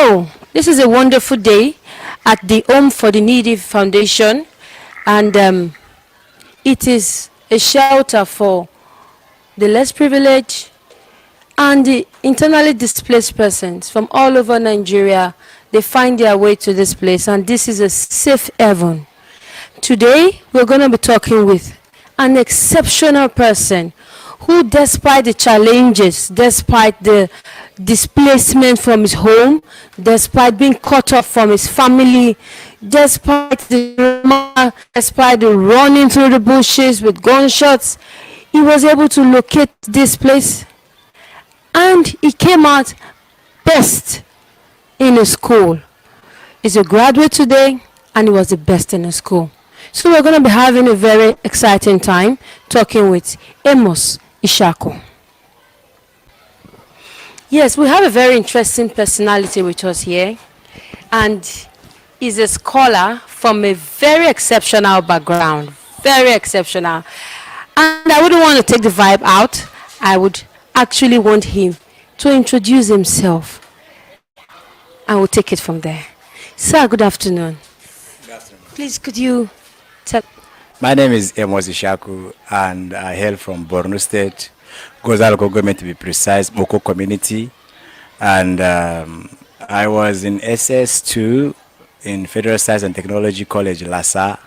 So, this is a wonderful day at the Home for the Needy Foundation, and it is a shelter for the less privileged and the internally displaced persons from all over Nigeria. They find their way to this place, and this is a safe haven. Today, we're going to be talking with an exceptional person who, despite the challenges, despite the displacement from his home, despite being cut off from his family, despite the running through the bushes with gunshots, he was able to locate this place, and he came out best in his school. He's a graduate today, and he was the best in his school. So we're going to be having a very exciting time talking with Amos Ishaku. Yes, we have a very interesting personality with us here, and he's a scholar from a very exceptional background, very exceptional. And I wouldn't want to take the vibe out. I would actually want him to introduce himself, and we'll take it from there. Sir, good afternoon. Good afternoon. Please, could you tell? My name is Amos Ishaku, and I hail from Borno State, Gozalko government to be precise, Boko community. And I was in SS2 in Federal Science and Technology College, Lhasa,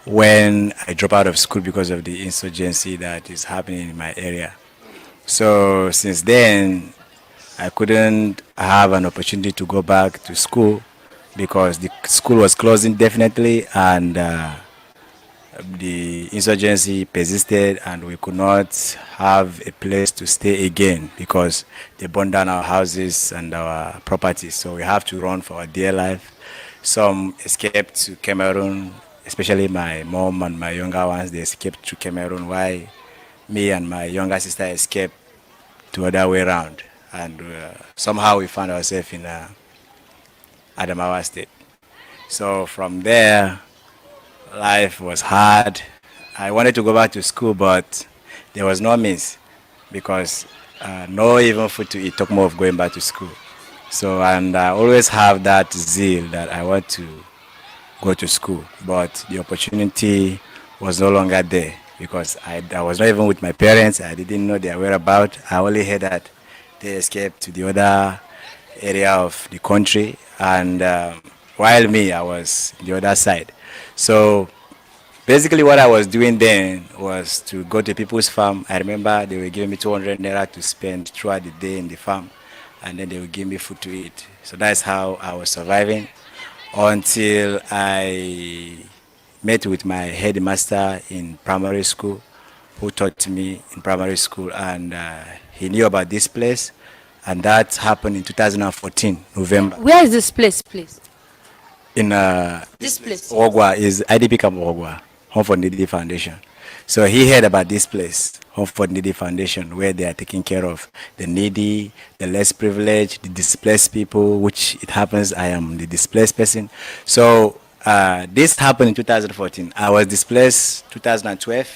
when I dropped out of school because of the insurgency that is happening in my area. So since then, I couldn't have an opportunity to go back to school because the school was closing definitely, and the insurgency persisted, and we could not have a place to stay again because they burned down our houses and our properties. So we have to run for our dear life. Some escaped to Cameroon, especially my mom and my younger ones. They escaped to Cameroon, while me and my younger sister escaped the other way around. And somehow we found ourselves in Adamawa State. So from there, life was hard. I wanted to go back to school, but there was no means because no even food to eat, talk more of going back to school. So, and I always have that zeal that I want to go to school, but the opportunity was no longer there because I was not even with my parents. I didn't know their whereabouts. I only heard that they escaped to the other area of the country, and while me, I was the other side. So basically what I was doing then was to go to people's farm. I remember they were giving me 200 naira to spend throughout the day in the farm, and then they would give me food to eat. So that's how I was surviving until I met with my headmaster in primary school, who taught me in primary school, and he knew about this place, and that happened in 2014, November. Where is this place, please? In This place. Ogwa is IDP Camp Ogwa, Home for Needy Foundation. So he heard about this place, Home for Needy Foundation, where they are taking care of the needy, the less privileged, the displaced people, which it happens I am the displaced person. So this happened in 2014. I was displaced 2012,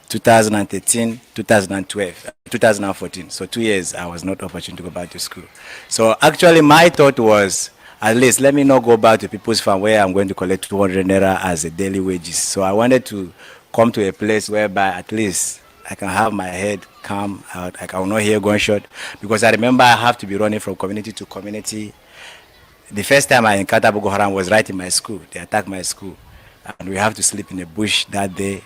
2013, 2012, 2014. So 2 years I was not opportune to go back to school. So actually my thought was, at least let me not go back to people's farm where I'm going to collect 200 naira as a daily wages. So I wanted to come to a place whereby at least I can have my head calm out. I will not hear gunshot, because I remember I have to be running from community to community. The first time I encountered Boko Haram was right in my school. They attacked my school, and we have to sleep in the bush that day.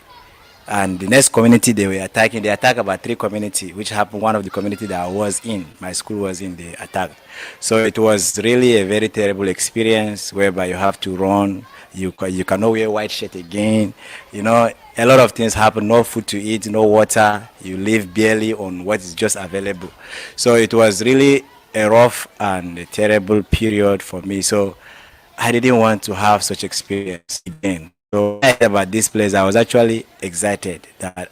And the next community they were attacking, they attacked about 3 communities, which happened one of the community that I was in, my school was in, they attacked. So it was really a very terrible experience whereby you have to run, you cannot wear white shirt again, you know, a lot of things happen, no food to eat, no water, you live barely on what is just available. So it was really a rough and a terrible period for me. So I didn't want to have such experience again. So when I heard about this place, I was actually excited that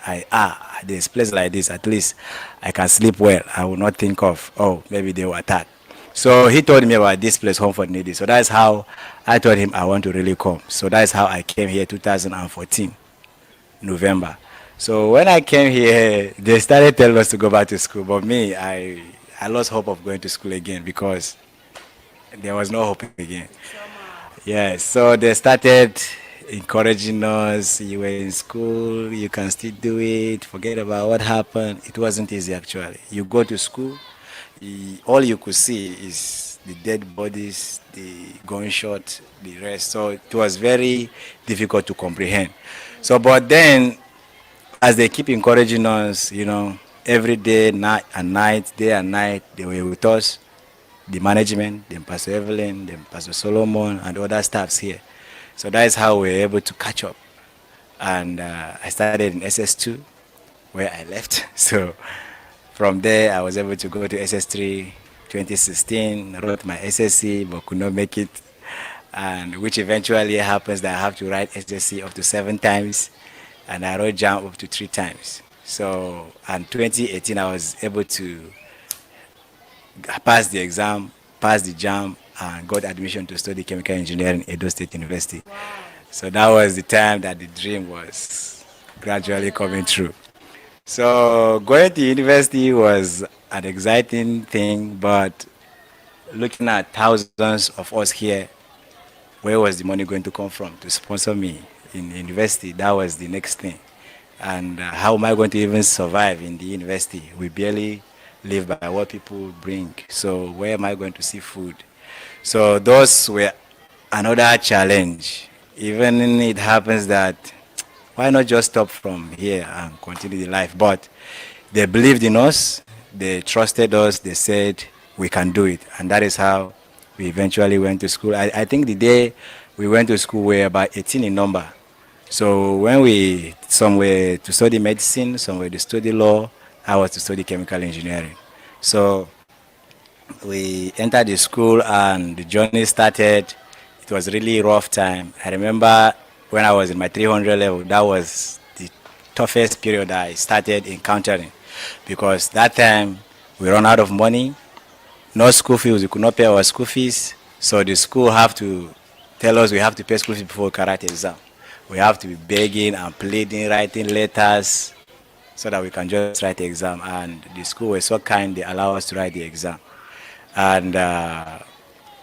there's a place like this, at least I can sleep well. I will not think of, oh, maybe they will attack. So he told me about this place, Home for Needy. So that's how I told him I want to really come. So that's how I came here 2014, November. So when I came here, they started telling us to go back to school. But me, I lost hope of going to school again, because there was no hope again. Yes, so they started encouraging us. You were in school, you can still do it. Forget about what happened. It wasn't easy actually. You go to school, all you could see is the dead bodies, the gunshot, the rest. So it was very difficult to comprehend. So, but then as they keep encouraging us, every day, night and night, day and night, they were with us, the management, then Pastor Evelyn, then Pastor Solomon, and other staffs here. So that is how we were able to catch up. And I started in SS2, where I left. So from there, I was able to go to SS3 2016, wrote my SSC, but could not make it. And which eventually happens that I have to write SSC up to 7 times, and I wrote JAM up to 3 times. So, and 2018, I was able to passed the exam, passed the JAM, and got admission to study chemical engineering at Edo State University. Wow. So that was the time that the dream was gradually coming true. So going to university was an exciting thing, but looking at thousands of us here, where was the money going to come from to sponsor me in university? That was the next thing. And how am I going to even survive in the university? We barely live by what people bring. So where am I going to see food? So those were another challenge. Even it happens that why not just stop from here and continue the life? But they believed in us, they trusted us, they said we can do it. And that is how we eventually went to school. I think the day we went to school we were about 18 in number. So when some were to study medicine, some were to study law, I was to study chemical engineering. So we entered the school and the journey started. It was really rough time. I remember when I was in my 300 level, that was the toughest period I started encountering, because that time we run out of money, no school fees, we could not pay our school fees. So the school have to tell us we have to pay school fees before we can write exam. We have to be begging and pleading, writing letters so that we can just write the exam. And the school was so kind, they allow us to write the exam. And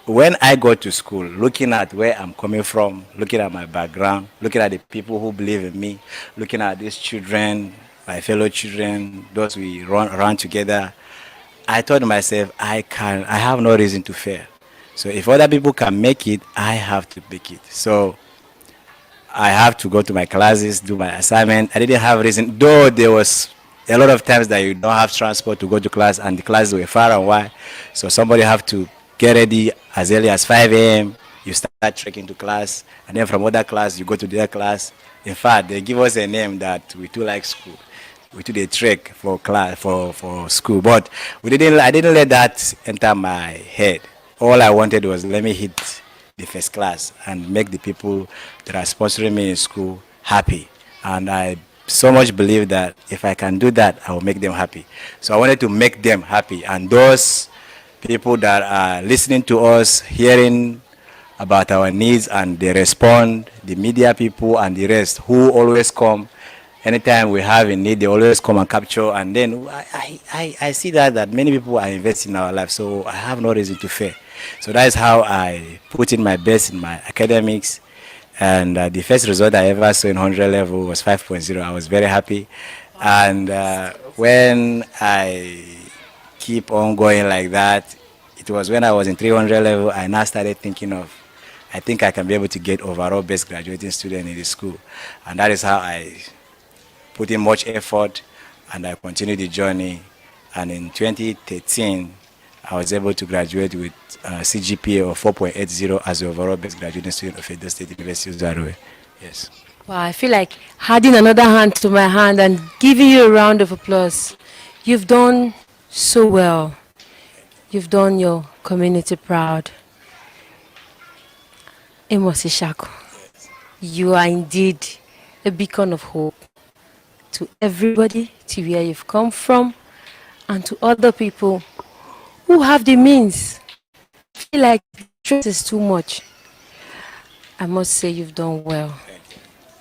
when I go to school, looking at where I'm coming from, looking at my background, looking at the people who believe in me, looking at these children, my fellow children, those we run together, I told myself, I have no reason to fail. So if other people can make it, I have to make it. So I have to go to my classes, do my assignment. I didn't have reason, though there was a lot of times that you don't have transport to go to class and the classes were far and wide. So somebody have to get ready as early as 5 a.m. You start trekking to class, and then from other class you go to their class. In fact, they give us a name that we too like school. We do the trek for class for school, but I didn't let that enter my head. All I wanted was let me hit the first class and make the people that are sponsoring me in school happy. And I so much believe that if I can do that, I will make them happy. So I wanted to make them happy. And those people that are listening to us, hearing about our needs, and they respond, the media people and the rest who always come, anytime we have a need, they always come and capture. And then I see that many people are investing in our life, so I have no reason to fail. So that is how I put in my best in my academics. And the first result I ever saw in 100 level was 5.0. I was very happy. And when I keep on going like that, it was when I was in 300 level, I now started thinking of, I think I can be able to get overall best graduating student in the school. And that is how I put in much effort, and I continued the journey. And in 2013, I was able to graduate with CGPA of 4.80 as the overall best graduating student of Edo State University, Zaroe. Yes. Wow, I feel like adding another hand to my hand and giving you a round of applause. You've done so well. You've done your community proud. Amos Ishaku, you are indeed a beacon of hope to everybody, to where you've come from, and to other people who have the means. Feel like stress is too much. I must say you've done well.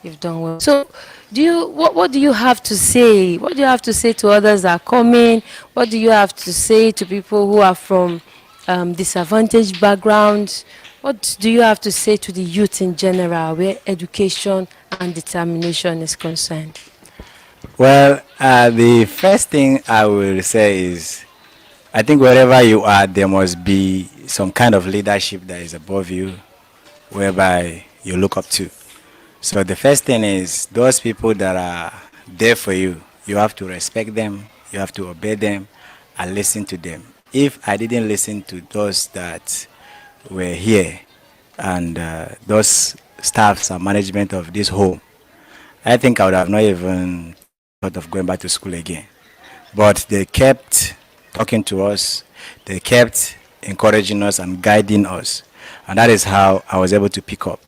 You've done well. So, what do you have to say? What do you have to say to others that are coming? What do you have to say to people who are from disadvantaged backgrounds. What do you have to say to the youth in general where education and determination is concerned? Well, the first thing I will say is I think wherever you are, there must be some kind of leadership that is above you, whereby you look up to. So the first thing is those people that are there for you, you have to respect them, you have to obey them, and listen to them. If I didn't listen to those that were here and those staffs and management of this home, I think I would have not even thought of going back to school again. But they kept talking to us, they kept encouraging us and guiding us. And that is how I was able to pick up.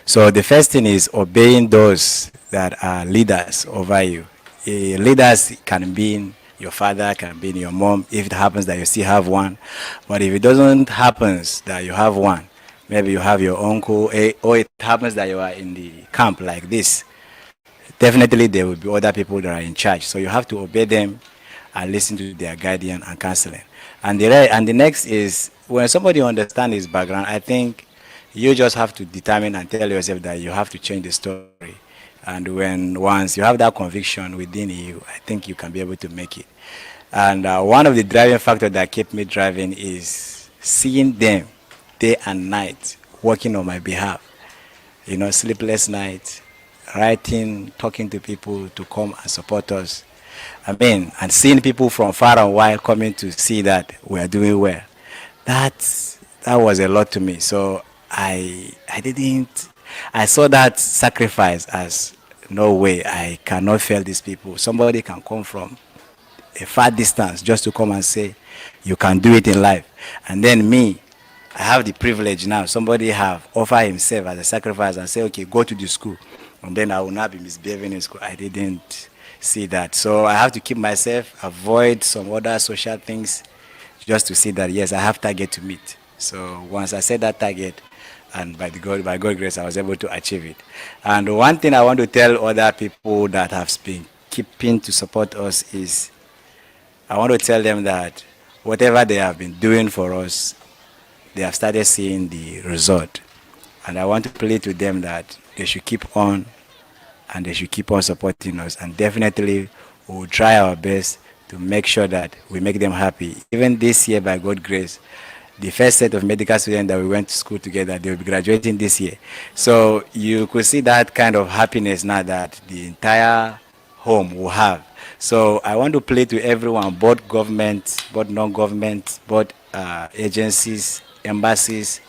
So the first thing is obeying those that are leaders over you. Leaders can be your father, can be your mom, if it happens that you still have one. But if it doesn't happen that you have one, maybe you have your uncle, or it happens that you are in the camp like this, definitely there will be other people that are in charge. So you have to obey them and listen to their guidance and counseling. And the next is when somebody understands his background, I think you just have to determine and tell yourself that you have to change the story. And once you have that conviction within you, I think you can be able to make it. And one of the driving factors that kept me driving is seeing them day and night working on my behalf. You know, sleepless nights, writing, talking to people to come and support us. I mean, and seeing people from far and wide coming to see that we are doing well. That was a lot to me. So I saw that sacrifice as no way, I cannot fail these people. Somebody can come from a far distance just to come and say, you can do it in life. And then me, I have the privilege now. Somebody have offered himself as a sacrifice and say, okay, go to the school. And then I will not be misbehaving in school. I didn't see that. So I have to keep myself, avoid some other social things just to see that, yes, I have target to meet. So once I set that target, and by God's grace, I was able to achieve it. And one thing I want to tell other people that have been keeping to support us is, I want to tell them that whatever they have been doing for us, they have started seeing the result. And I want to plead to them that they should keep on and they should keep on supporting us. And definitely we will try our best to make sure that we make them happy. Even this year, by God's grace, the first set of medical students that we went to school together, they will be graduating this year. So you could see that kind of happiness now that the entire home will have. So I want to plead to everyone, both government, both non-government, both agencies, embassies,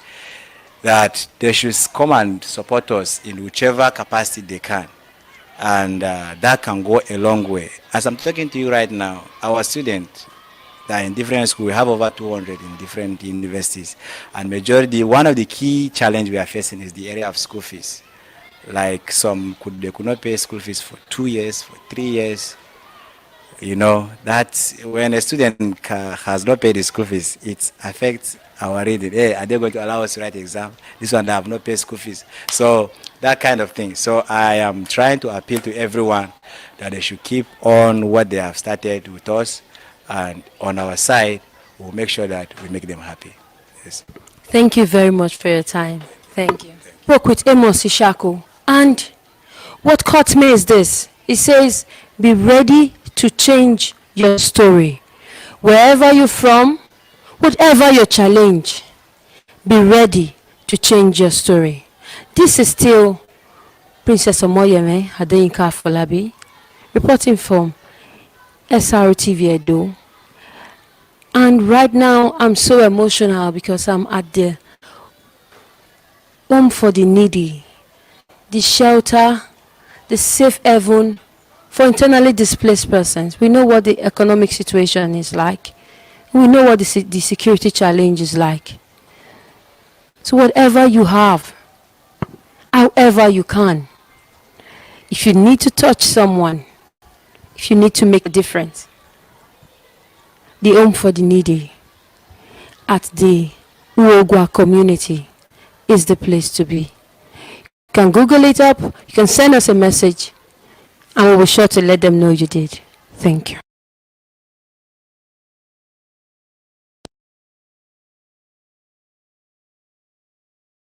that they should come and support us in whichever capacity they can. And that can go a long way. As I'm talking to you right now, our students that are in different schools, we have over 200 in different universities. And majority, one of the key challenges we are facing is the area of school fees. Like they could not pay school fees for 2 years, for 3 years. You know, that's when a student has not paid the school fees, it affects our reading. Hey, are they going to allow us to write exam? This one, they have not paid school fees. So that kind of thing. So I am trying to appeal to everyone that they should keep on what they have started with us, and on our side, we'll make sure that we make them happy. Yes. Thank you very much for your time. Thank you. Spoke with Amos Ishako, and what caught me is this. It says, be ready to change your story. Wherever you're from, whatever your challenge, be ready to change your story. This is still Princess Omoyeme Adeyinka Afolabi, reporting from SRTV Edo. And right now, I'm so emotional because I'm at the home for the needy, the shelter, the safe haven for internally displaced persons. We know what the economic situation is like. We know what the security challenge is like. So whatever you have, however you can, if you need to touch someone, if you need to make a difference, the home for the needy at the Uogwa community is the place to be. You can Google it up, you can send us a message, and we'll be sure to let them know you did. Thank you.